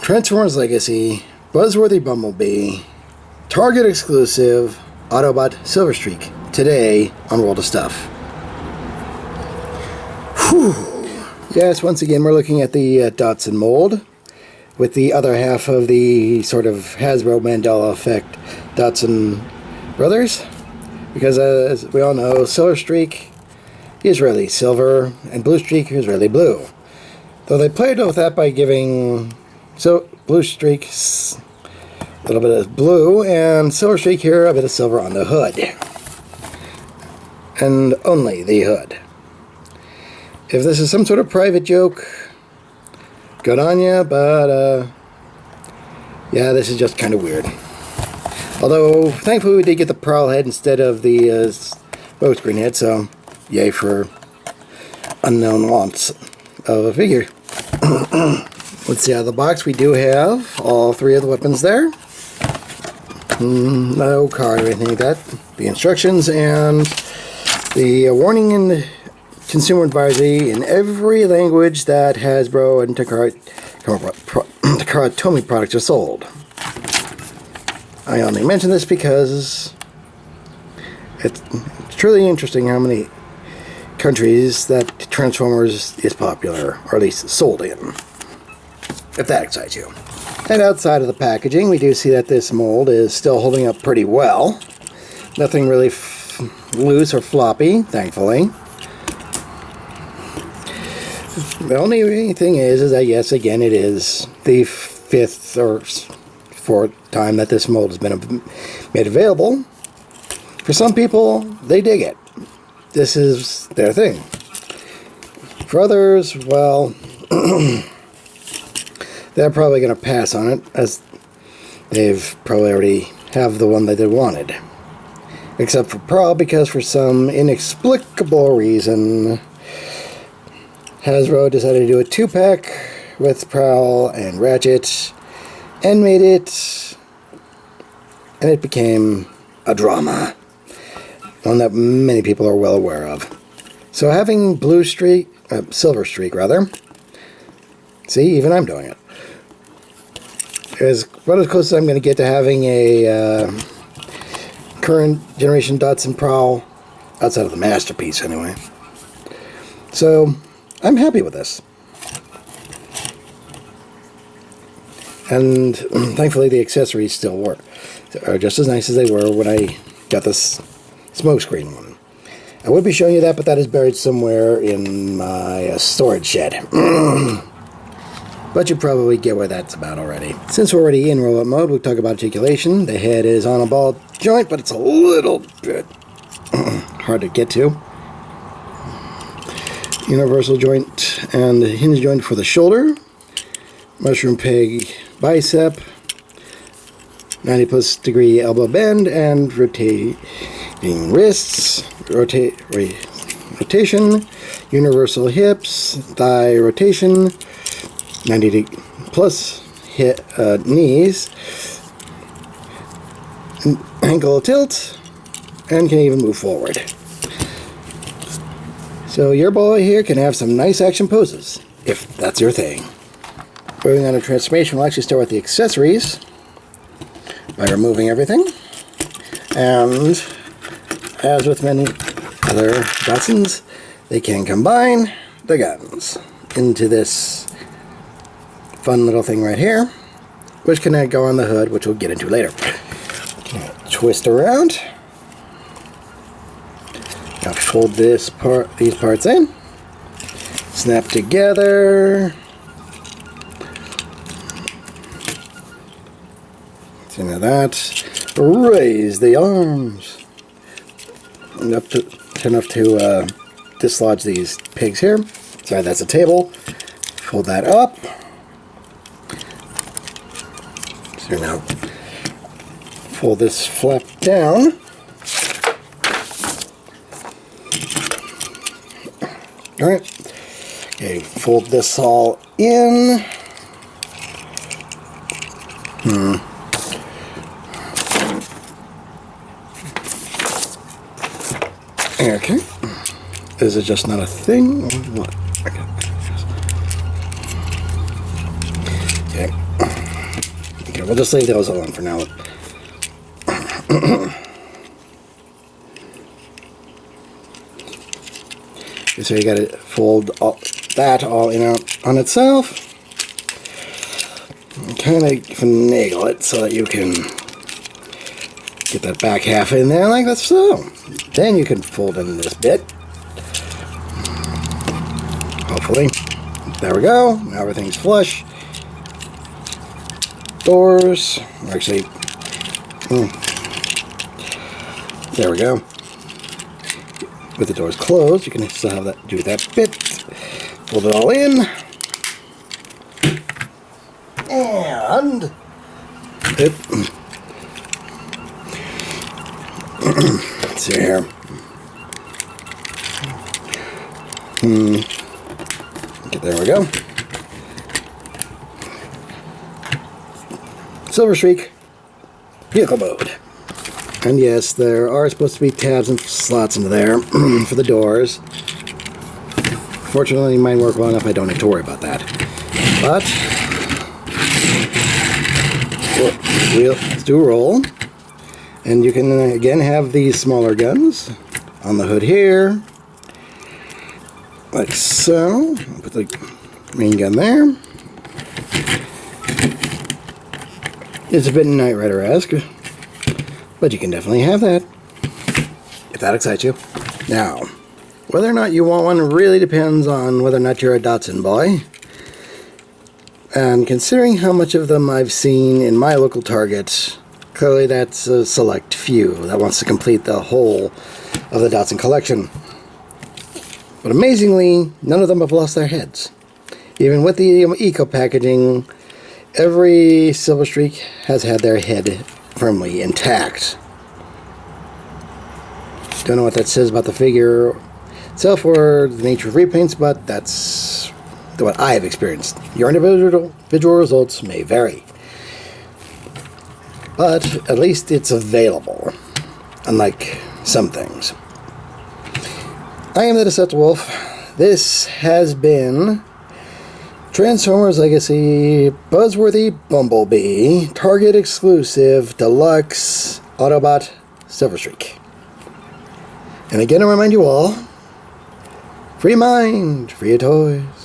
Transformers Legacy, Buzzworthy Bumblebee, Target exclusive, Autobot Silverstreak, today on World of Stuff. Whew. Yes, once again we're looking at the Datsun mold, with the other half of the sort of Hasbro Mandela effect Datsun brothers. Because as we all know, Silverstreak is really silver, and Bluestreak is really blue. Though they played with that by giving Bluestreak a little bit of blue, and Silverstreak here a bit of silver on the hood. And only the hood. If this is some sort of private joke, good on ya, but yeah, this is just kind of weird. Although, thankfully we did get the Prowl head instead of the screen head, so yay for unknown wants of a figure. Let's see, out of the box we do have all three of the weapons there. No card or anything like that. The instructions and the warning and consumer advisory in every language that Hasbro and Takara Tomy products are sold. I only mention this because it's truly interesting how many countries that Transformers is popular, or at least sold in, if that excites you. And outside of the packaging, we do see that this mold is still holding up pretty well. Nothing really loose or floppy, thankfully. The only thing is that, yes, again, it is the fifth or fourth time that this mold has been made available. For some people, they dig it. This is their thing. For others, well, they're probably going to pass on it, as they've probably already have the one that they wanted. Except for Prowl, because for some inexplicable reason, Hasbro decided to do a 2-pack with Prowl and Ratchet, and made it, and it became a drama. One that many people are well aware of. So having Silverstreak rather, see, even I'm doing it, is about as close as I'm going to get to having a current generation Datsun Prowl, outside of the Masterpiece anyway. So I'm happy with this. And thankfully the accessories still work. Are just as nice as they were when I got this smokescreen one. I would be showing you that, but that is buried somewhere in my storage shed. But you probably get what that's about already. Since we're already in roll-up mode, we'll talk about articulation. The head is on a ball joint, but it's a little bit hard to get to. Universal joint and hinge joint for the shoulder. Mushroom peg bicep. 90+ degree elbow bend and rotating wrists. Rotation. Universal hips. Thigh rotation. 90+ hip, knees. Ankle tilt. And can even move forward. So your boy here can have some nice action poses, if that's your thing. Moving on to transformation, we'll actually start with the accessories by removing everything. And as with many other Datsuns, they can combine the guns into this fun little thing right here, which can go on the hood, which we'll get into later. Twist around. Now fold these parts in. Snap together. See, now that. Raise the arms enough to dislodge these pegs here. Sorry, that's a table. Fold that up. So now fold this flap down. Alright. Okay, fold this all in. Okay. Is it just not a thing, or what? Okay. Okay, we'll just leave those alone for now. So you gotta fold that all in on itself. And kind of finagle it so that you can get that back half in there like that, so. Then you can fold in this bit. Hopefully. There we go. Now everything's flush. Doors. Actually, there we go. With the doors closed, you can still have that, do that bit. Fold it all in. And let's see here. Okay, there we go. Silverstreak vehicle mode. And yes, there are supposed to be tabs and slots into there for the doors. Fortunately, mine work well enough I don't need to worry about that. But let's do a roll. And you can again have these smaller guns on the hood here. Like so. Put the main gun there. It's a bit Knight Rider-esque, but you can definitely have that, if that excites you. Now, whether or not you want one really depends on whether or not you're a Datsun boy. And considering how much of them I've seen in my local Target, clearly that's a select few that wants to complete the whole of the Datsun collection. But amazingly, none of them have lost their heads. Even with the eco packaging, every Silverstreak has had their head firmly intact. Don't know what that says about the figure itself or the nature of repaints, but that's what I've experienced. Your individual results may vary. But at least it's available, unlike some things. I am the Deceptiwolf. This has been Transformers Legacy Buzzworthy Bumblebee, Target exclusive, Deluxe, Autobot, Silverstreak. And again, I remind you all, free mind, free toys.